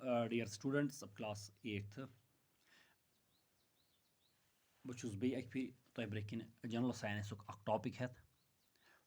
dear students of class 8th. बस बे तुम ब्रेकिन general science topic हेत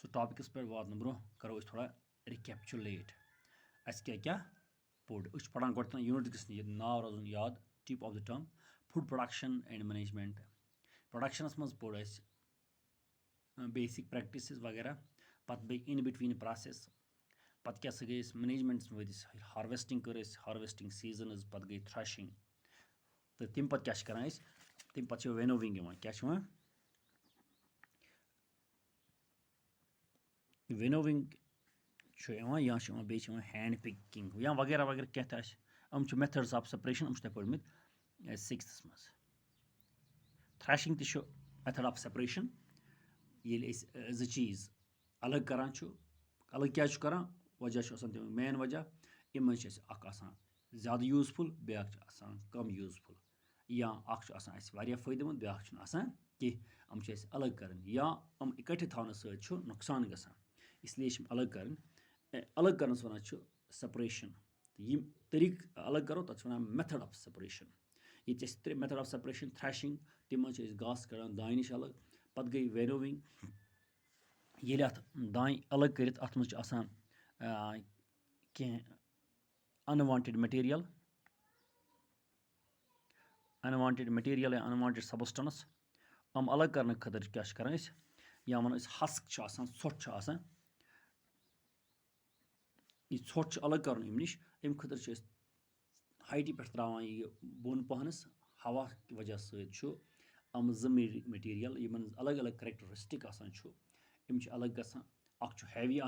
सो टॉपिकस पे वातन ब्रो करो थोड़ा रिकैप्चुलेट अस क्या पुड पढ़ान गो यूनिट गस नाव रोजन याद tip of the term food production and management productions मज पोड़ बेसिक प्रैक्टिस वगैरह पत बे इन बिटवीन प्रोसेस पत क्या गई मैनेजमेंट वत हार्वेस्टिंग कर हार्वेस्टिंग सीजन पत गई थ्रेशिंग तो तम पत क्या करान तम पत विनोविंग क्या विनोविंग या बे हैंड पिकिंग या वगैरह वगैरह क्या um methods of separation um पढ़मित 6th मज थ्रेशिंग मेथड ऑफ सेपरेशन ये जो चीज़ अलग करान अलग क्या करान वजह तमें मेन वजह इन मज ज़्यादा यूजफुल ब्या कम यूजफुल या वारिया फ़ायदेमंद ब्या कह अम अलग कर या अम इकट्ठे थवन नुकसान गसान इसलिए अलग कर अलग करनस वन सेपरेशन यम तरीक अलग करो तथ वन मेथड ऑफ सेपरेशन ये मेथड ऑफ सेपरेशन थ्रेशिंग तम मज घास कड़ान दाने नश अलग पत गई वेनोविंग ये दाने अलग कर अत मज कह अनवांटेड मटेरियल या अनवांटेड सबस्टेंस अम अलग करने खतर क्या करान या वन हस्क ोट ये ोट अलग कर अम नश अम खतर हाइटि पे त्रावान ये बोन पहनस हवा की वजह सम मटीरियल इन अलग अलग करैक्टरिस्टिक अम अलग गसान हैवी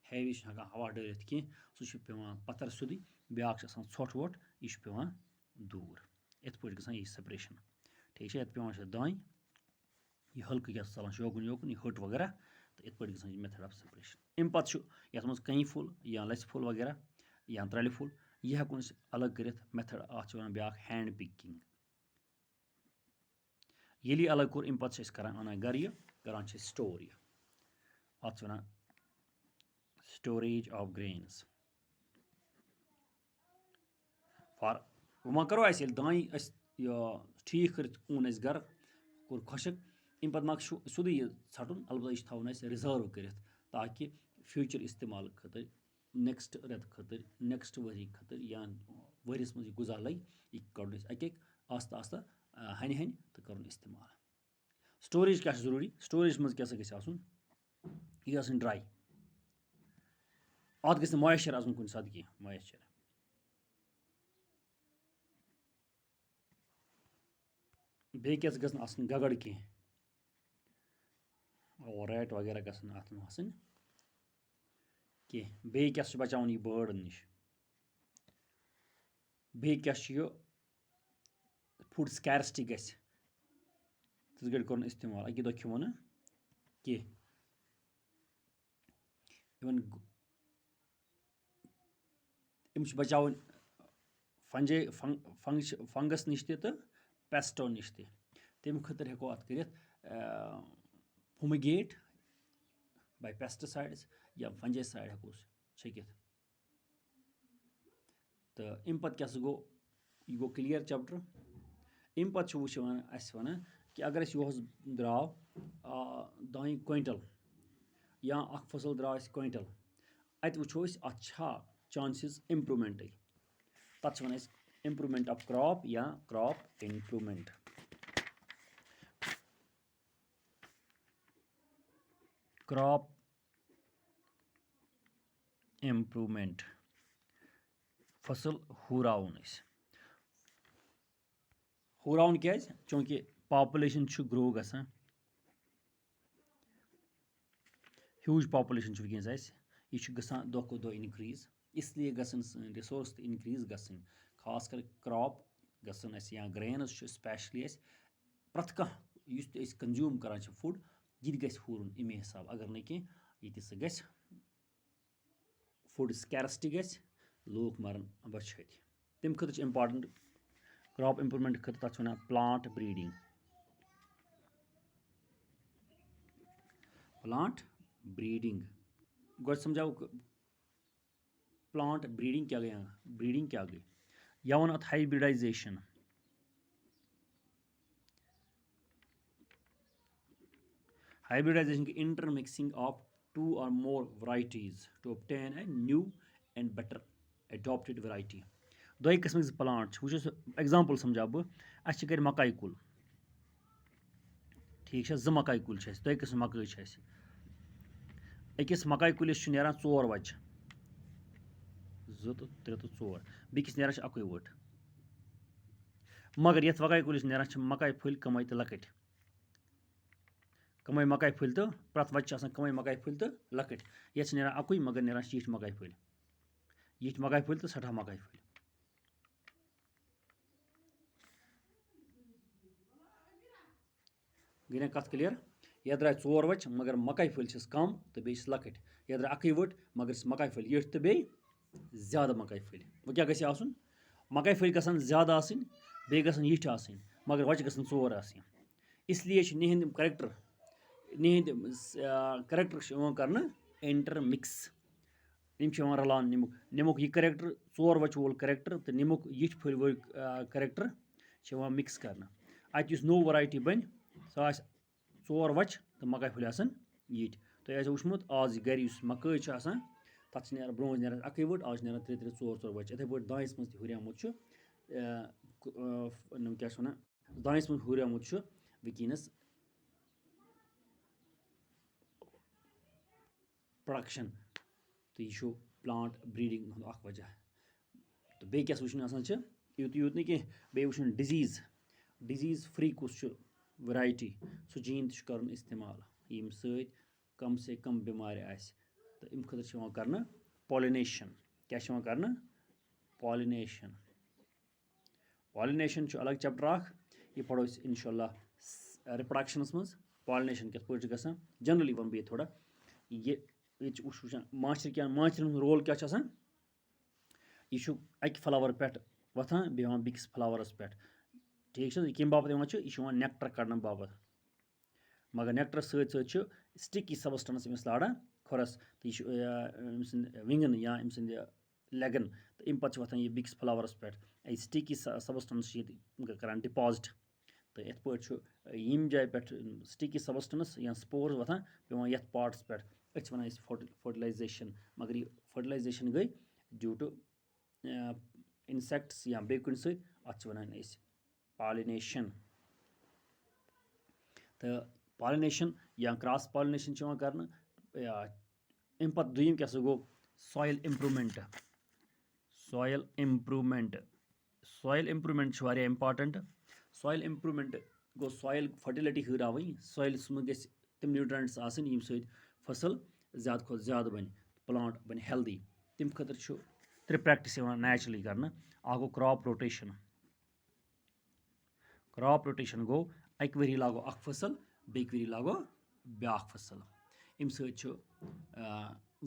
हैवी हेकान हवा डलित कह सह पे पत्थर सोदी ब्या ोट वोट यह पे दूर इत पे गसान यह सेपरेशन ठीक है पे दान यह हल्क क्या चलान योकुन योकुन यह हट वगैरह तो इत पे गसान मेथड ऑफ सेपरेशन अम पे ये मज कई फुल या लस फुल वगैरह या त्रल फुल यह हेकुन अलग कर मेथड अत ब्या हैंड पिकिंग ये अलग कोर अम पे अनान गर यह करान स्टोर यह अत one storage of grains for वह करो दान ठीक कर ओन गर कोर खुशक अम पे मा सोद षटन अलबत्ता यह थवन रिजर्व कर ताकि फ्यूचर इस्तेमाल खतर नेक्स्ट रेत खतर नेक्स्ट वरी खतर या वरिस मज गुजार लग यह कड़ अक आस्ता आस्ता हन हन तो कर इस्तेमाल स्टोरेज क्या जरूरी स्टोरेज मज क्या गई यह ड्राई अत गि मॉइस्चर आन कुछ सात कह मॉइस्चर बे क्या गसन गगड़ कह और रैट वगैरह गसन अत आसन कह बे क्या बचावन यह बर्डन नश बे क्या फूड स्कैरसिटी गस तिस गड़ कर इस्तेमाल अकि दो खो ना कह इवन अम बचावन फंगस नश तो पेस्टो नश तम खतर हेको अत कर फुमिगेट बाय पेस्टिसाइड्स या फंजाइसाइड हेको छकित तो अम पे क्या गो यह गो क्लियर चैप्टर अम पे वन कि अगर यह द्राव दान क्विंटल या फसल द्राव क्विंटल अत वो अत चांसेस इम्प्रूवमेंट तथ वन इम्प्रूवमेंट ऑफ क्रॉप या क्रॉप इम्प्रूवमेंट क्रॉप इम्प्रूवमेंट फसल हुरावन हुरावन क्या चूँकि पॉपुलेशन ग्रो गसान ह्यूज पॉपुलेशन वनस यह गसान दो खो दो इनक्रीज इसलिए गसन सन रिसोर्स तो इनक्रीज गसन खास कर क्रॉप गसन या ग्रेन्स स्पेशली प्रथ कह कंज्यूम करान फूड यह गस हुरन अमे हिसाब अगर न कह ये सह गस फूड स्कैरसिटी गस लूक मरन बचत तम खतर इम्पार्टेंट क्रॉप इम्प्रूवमेंट खतर तथ वन प्लांट ब्रीडिंग गो समझाओ प्लांट ब्रीडिंग क्या गई या वन अथ hybridisation. Hybridization intermixing of two or more varieties to obtain a new and better adopted variety. दोई किस्म प्लांट वो एग्जाम्पल समझा बह अस कर मकाई कुल ठीक है जो मकाई कुल दोई किस्म मकई अकिस मकाई कुलिस नेरान 4 वच 2 तो 3 तो 4 बेकिस नेरान अकुई वट मगर ये मकाई कुलिस नेरान मकाई फुल कमाई तो लकट कमाई मकाई फुल तो प्रत वच कमाई मकाई फुल तो लकट ये नेरान अकुई मगर नेरान शीट मकाई फुल यीट मकाई फुल तो सठा मकाई फुल गई ना कत क्लियर ये द्राय 4 वच मगर मकाई फुल कम तो बेस लकट ये द्राय अकई वट मगर मकाई फुल यीट तो बे ज्यादा मकाई फुल वो क्या गसी आसन मकाई फुल गसन ज्यादा आसन बे गसन यीट आसन मगर वच गसन 4 आसन इसलिए निहिंद करेक्टर कर इंटरमिक्स रलान निमुक यह करेक्टर 4 वच वोल करेक्टर तो निमुक यीट फुल वो करेक्टर मिक्स कर अत नो वरायटी बन सह 4 वच तो मकाई फुल यीट तुम आसो वुचमुत आज गर मकई तथ ब्रो नेरान अकई वट आज नेरान 3 4 4 वच इथे पे दानस मज हुरियामुत क्या वन दानस मज हुरियामुत वनकस प्रोडक्शन तो यह प्लांट ब्रीडिंग हूँ वजह तो बे क्या वुचन यूत यूत नहीं बे वुचन डिजीज फ्री कुछ वैरायटी सो जीन कर इस्तेमाल यम सत कम से कम बीमार तो अम खुद कर पॉलिनेशन क्या कर पॉलिनेशन पॉलिनेशन अलग चैप्टर यह पढ़ो इंशाल्लाह रिप्रोडक्शनस मज पॉलिनेशन कित पे गसान जनरली वन बह थोड़ा ये माचर क्या माचर रोल क्या यह अक फ्लावर पे वथान बे बिकस फ्लावरस पे ठीक है कम बापत यह नेक्टर कड़न बापत मगर नेक्टर सत स्टिकी सबस्टेंस अमिस लाड़ान खुरस तो यह विंगन या अम सद लेगन तो अम पे वथान यह बिकस फ्लावरस पे स्टिकी सबस्टेंस करान डिपॉजिट तो इत पे यम जाय पे स्टिकी सबस्टेंस या स्पोर्स वथान पे ये पार्टस पे वन फर्टिलाइजेशन मगर यह फर्टिलाइजेशन गई ड्यू टू इंसेक्ट्स या बे कुन सत वन पॉलिनेशन तो पॉलिनेशन या क्रॉस पॉलिनेशन कर अम पे दुयम क्या गो सॉइल इम्प्रूवमेंट सॉइल इम्प्रूवमेंट वारिया इंपॉर्टेंट सॉइल इम्प्रूवमेंट गो सॉइल फर्टिलिटी हुरावन सॉइलस में गस तम न्यूट्रेंट्स आसन यम सत फसल ज़्यादा खुद ज़्यादा बन प्लांट बन हेल्दी तम खतर 3 प्रैक्टिस नेचुरली कर गो क्रॉप रोटेशन गो अक वरी लागो अख फसल बेक वरी लागो ब्या फसल अम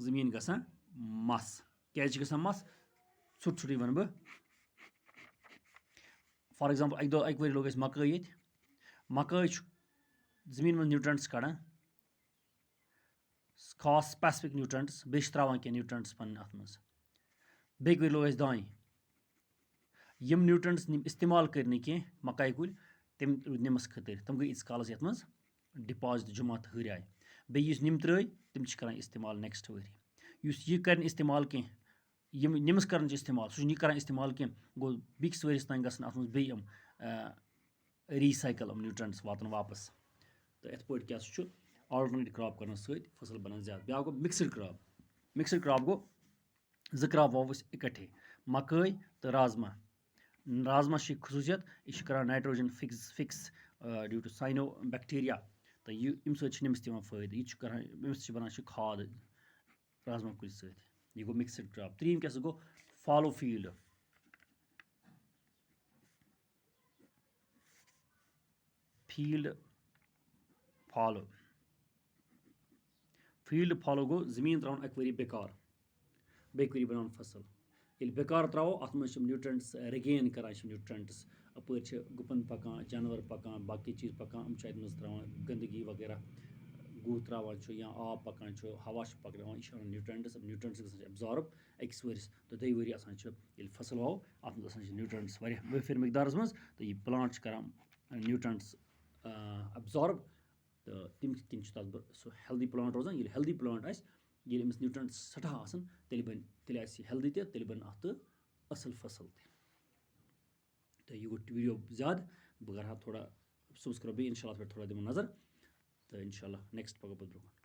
ज़मीन गसान मस क्या गसान मस छुट छुटी वन बह फॉर एग्जांपल अक वरी लोग मकई ये मकई ज़मीन में न्यूट्रेंट्स कड़ान खास स्पेसिफिक न्यूट्रेंट्स बे त्रावान क्या न्यूट्रेंट्स पन अत मज बेक वरी लोग दान यम न्यूट्रेंट्स इस्तेमाल कर कह मकई कुल तम रूद नमस खतर तम गई इस कालस ये मज डिपॉजिट जमा तो हुराय बे निम त्र तम कर इस्तेमाल नेक्स्ट वरी यह कर इस्तेमाल कह यम निमस कर इस्तेमाल सह कर इस्तेमाल कह गो बिकस वरिस तान गसन अत मज बे रीसाइकल न्यूट्रेंट्स वातन वापस तो इत पे क्या ऑल्टरनेट क्रॉप कर सत फसल बना ज्यादा ब्या गो मिक्सड क्रॉप गो 2 क्रॉप वो इकट्ठे मकई तो राजमा खसूसियत यह कर nitrogen fix due to cyanobacteria तो अम समिस फ़ायद यह अमिस बना खाद राजमा कुल सह गो मिक्सड क्रॉप 3 क्या गो फॉलो फील्ड फॉलो गो ज़मीन त्रावन अक वरी बेकार बेक वरी बनान फसल ये बेकार त्रो अत न्यूट्रेंट्स रिगेन कर न्यूट्रेंट्स अपर गुपन पकान जानवर पकान बाकी चीज़ पकान अम त्रावान गंदगी वगैरह گُہہ تراوان چھُ یا آب پَکان چھُ ہوا چھُ پَکناوان یہِ چھُ اَنان نیوٗٹرنٹٕس نیوٗٹرنٹٕس گژھان چھِ ایبزارٕب أکِس ؤرِیَس تہٕ دۄیہِ ؤری آسان چھِ ییٚلہِ فصٕل وَوو اَتھ منٛز آسان چھِ نیوٗٹرنٹٕس واریاہ وٲفِر مقدارَس منٛز تہٕ یہِ پٕلانٹ چھِ کران نیوٗٹرنٹٕس ایبزارٕب تہٕ تَمہِ کِنۍ چھُ تَتھ سُہ ہیلدی پٕلانٹ روزان ییٚلہِ ہیلدی پٕلانٹ آسہِ ییٚلہِ أمِس نیوٗٹرنٹٕس سٮ۪ٹھاہ آسان تیٚلہِ آسہِ یہِ ہیلدی تہِ تیٚلہِ بَنہِ اَتھ تہٕ اَصٕل فصٕل تہِ تہٕ یہِ گوٚو ویٖڈیو زیادٕ بہٕ کَرٕ ہا تھوڑا صُبحس کَرو بیٚیہِ اِنشاء اللہ اَتھ پٮ۪ٹھ تھوڑا دِمو نظر تہٕ اِنشاء اللہ نیکٕسٹ پَکو پَتہٕ برونٛہہ کُن